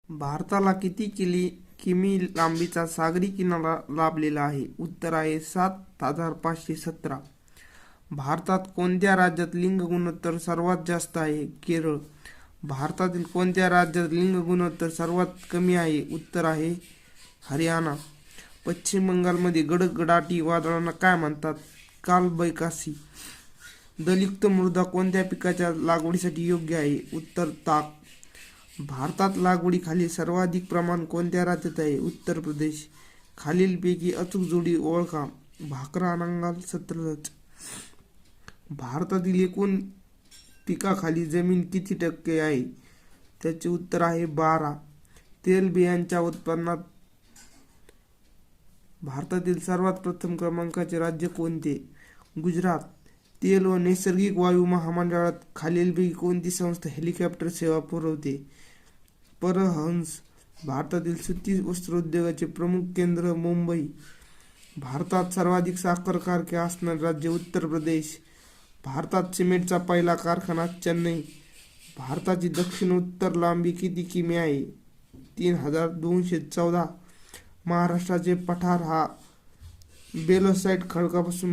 भारताला किती किमी लांबीचा सागरी किनारा लाभलेला आहे? उत्तर आहे 7,517. भारतात कोणत्या राज्यात लिंग गुणोत्तर सर्वात जास्त आहे? केरळ. भारतातील कोणत्या राज्यात लिंग गुणोत्तर सर्वात कमी आहे? उत्तर आहे हरियाणा. पश्चिम बंगालमध्ये गडगडाटी वादळांना काय म्हणतात? कालबैकासी. दलयुक्त मृदा कोणत्या पिकाच्या लागवडीसाठी योग्य आहे? उत्तर ताक. भारतात लागवडीखाली सर्वाधिक प्रमाण कोणत्या राज्यात आहे? उत्तर प्रदेश. खालीलपैकी अचूक जोडी ओळखा. भाकरा नांगाल सतलज. भारतातील एकूण पिकाखाली जमीन किती टक्के आहे? त्याचे उत्तर आहे 12. तेलबियांच्या उत्पन्नात भारतातील सर्वात प्रथम क्रमांकाचे राज्य कोणते? गुजरात. तेल व नैसर्गिक वायू महामंडळात खालीलपैकी कोणती संस्था हेलिकॉप्टर सेवा पुरवते? परहंस. भारतातील सुती वस्त्रोद्योगाचे प्रमुख केंद्र मुंबई. भारतात सर्वाधिक साखर कारखाने असणारे राज्य उत्तर प्रदेश. भारतात सिमेंटचा पहिला कारखाना चेन्नई. भारताची दक्षिण-उत्तर लांबी किती किमी आहे? 3,214. महाराष्ट्राचे पठार हा बेलसाइट खडकापासून